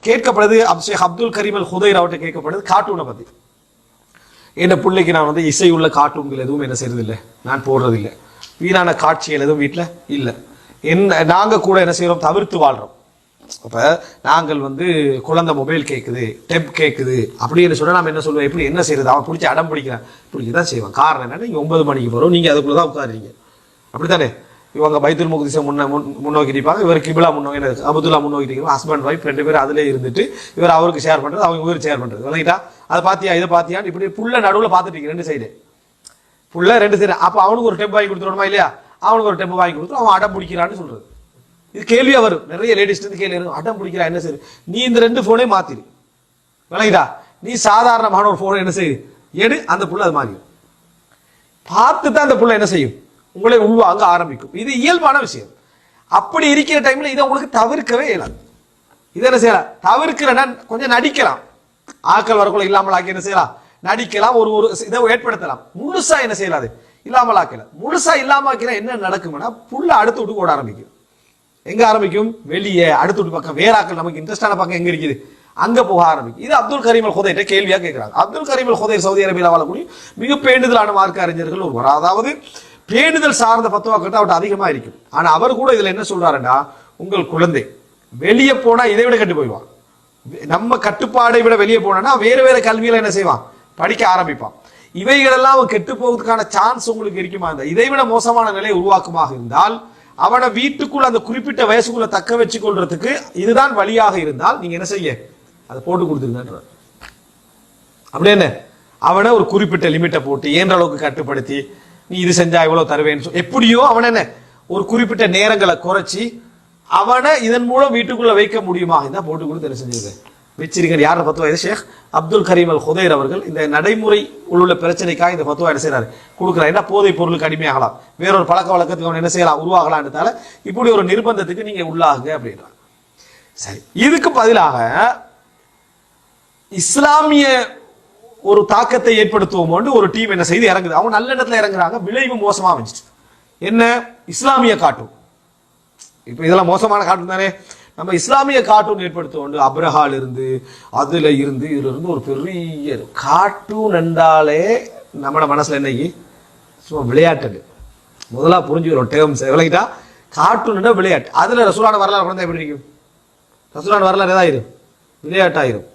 கேட்கப்படுது ஷேக் அப்துல் கரீம் அல் ஹுதைர் அவர்கிட்ட கேட்கப்படுது கார்ட்டூனை பத்தி. என்ன பிள்ளைக்கு நான் வந்து இசை உள்ள கார்ட்டூன்கள் எதுவும் என்ன செய்யறது இல்லை, நான் போடுறது இல்லை, வீணான காட்சிகள் எதுவும் வீட்டில் இல்லை. நாங்க கூட என்ன செய்யறோம், தவிர்த்து வாழ்றோம். அப்ப நாங்கள் வந்து குழந்தை மொபைல் கேட்குது, டெப் கேட்குது அப்படின்னு சொன்னா நம்ம என்ன சொல்லுவோம், எப்படி என்ன செய்யறது, அவன் பிடிச்சி அடம் பிடிக்கிறான், பிடிக்கதான் செய்வான். காரணம் என்ன, நீங்க 9 மணிக்கு போறோம், நீங்க அதுக்குள்ளதான் உட்காருறீங்க, அப்படித்தானே? இவங்க பைத்துல் முக்திஸை முன்னோக்கி இருப்பாங்க, இவர் கிபிலா முன்னோக்கி, அபுதுல்லா முன்னோக்கி இருக்கிறோம், ஹஸ்பண்ட் ஒய்ஃப் 2 பேரும் அதிலே இருந்துட்டு இவர் அவருக்கு ஷேர் பண்றது, அவங்க இவருக்கு ஷேர் பண்றது, விளங்கிட்டா? அதை பாத்தியா இதை பாத்தியான்னு இப்படி புள்ள நடுவில் பார்த்துட்டு 2 சைடு புள்ள 2 சைடு. அப்ப அவனுக்கு ஒரு டெப் வாங்கி கொடுத்துடணுமா இல்லையா? அவனுக்கு ஒரு டெப் வாங்கி கொடுத்து அவன் அடம் பிடிக்கிறான்னு சொல்றது. இது கேள்வியா வரும், நிறைய லேடிஸ் கேள்வி வரும், அடம் பிடிக்கிறா என்ன செய்யுது, நீ இந்த 2 போனே மாத்திரு, விளங்கிட்டா? நீ சாதாரணமான ஒரு போனை என்ன செய்யுது எடு, அந்த புள்ள அது மாறி பார்த்து தான் அந்த புள்ள என்ன செய்யும், உங்களை உள்வாங்க ஆரம்பிக்கும். இது இயல்பான விஷயம். அப்படி இருக்கிற டைம்ல இதை உங்களுக்கு தவிர்க்கவே இயலாது. இதை என்ன செய்யலாம், தவிர்க்கிறனா கொஞ்சம் நடிக்கலாம், ஆக்கள் வரக்குள்ள இல்லாமல் ஆக்கி என்ன செய்யலாம், நடிக்கலாம், ஒரு ஒரு இதை ஏற்படுத்தலாம். முழுசா என்ன செய்யலாது, இல்லாமல் ஆக்கலாம். முழுசா இல்லாம ஆக்கினா என்ன நடக்கும்னா, புள்ள அடுத்து விட்டு ஓட ஆரம்பிக்கும். எங்க ஆரம்பிக்கும், வெளியே அடுத்து விட்டு பக்கம், வேற ஆக்கள் நமக்கு இன்ட்ரெஸ்டான பக்கம் எங்க இருக்குது அங்க போக ஆரம்பிக்கும். இது அப்துல் கரீம் அல் ஹுதைர் கேள்வியா கேட்கிறாங்க. அப்துல் கரீம் அல் ஹுதைர் சவுதி அரேபியாவில் வாழக்கூடிய மிக பேணுதலான மார்க்க அறிஞர்கள் ஒருவர். அதாவது பேணுதல் சார்ந்த பத்துவாக்கள் அவர்கிட்ட அதிகமா இருக்கும். ஆனா அவர் கூட இதுல என்ன சொல்றாருன்னா, உங்கள் குழந்தை வெளியே போனா இதை விட கட்டு போய்வான், நம்ம கட்டுப்பாடை விட வெளியே போனா வேற வேற கல்வியில என்ன செய்வான், படிக்க ஆரம்பிப்பான். இவைகளெல்லாம் அவன் கெட்டு போவதற்கான சான்ஸ் உங்களுக்கு இருக்குமா, இருந்தா இதை விட மோசமான நிலை உருவாக்குமாக இருந்தால் அவனை வீட்டுக்குள்ள அந்த குறிப்பிட்ட வயசுக்குள்ள தக்க வச்சு கொள்றதுக்கு இதுதான் வழியாக இருந்தால் நீங்க என்ன செய்ய, அதை போட்டு கொடுத்துருங்க. அப்படி என்ன, அவனை ஒரு குறிப்பிட்ட லிமிட்டை போட்டு ஏன்ற அளவுக்கு கட்டுப்படுத்தி, நீ இது செஞ்சா இவ்வளவு தருவேன்னு எப்படியோ அவன் என்ன ஒரு குறிப்பிட்ட நேரங்களை குறைச்சி அவனை இதன் மூலம் வீட்டுக்குள்ள வைக்க முடியுமா, இதான் போட்டு கொடுத்து என்ன செஞ்சிருக்க வச்சிருக்க. யார பத்துவா, இது ஷேக் அப்துல் கரீம் அல் ஹுதைர் அவர்கள் இந்த நடைமுறை உள்ள பிரச்சனைக்காக இந்த பத்துவா என்ன செய்யறாரு, கொடுக்குறாரு. ஏன்னா போதைப் பொருளுக்கு அடிமையாகலாம், வேறொரு பழக்க வழக்கத்துக்கு அவன் என்ன செய்யலாம், உருவாகலான்றதால இப்படி ஒரு நிர்பந்தத்துக்கு நீங்க உள்ளாகுங்க அப்படின்றாங்க. சரி, இதுக்கு பதிலாக இஸ்லாமிய ஒரு தாக்கத்தை ஏற்படுத்துவோம் ஒரு டீம் என்ன செய்து இறங்குது. அவங்க நல்ல இடத்துல இறங்குறாங்க, விளைவு மோசமா வந்துச்சு. என்ன, இஸ்லாமிய கார்ட்டூன். இப்ப இதெல்லாம் மோசமான கார்ட்டூன் தானே. நம்ம இஸ்லாமிய கார்ட்டூன் ஏற்படுத்துவோம், அப்ரஹால் இருந்து அதுல இருந்து இதுல இருந்து ஒரு பெரிய கார்ட்டூன் என்றாலே நம்ம மனசுல என்ன, சும்மா விளையாட்டு. முதலா புரிஞ்சுக்கிறோம் டேர்ம்ஸ், விளங்கிட்டா? கார்ட்டூன் விளையாட்டு. அதுல ரசூலான வரலாறு குழந்தை எப்படி இருக்கும், ரசூலான வரலாறு ஏதாயிரும், விளையாட்டாயிரும்.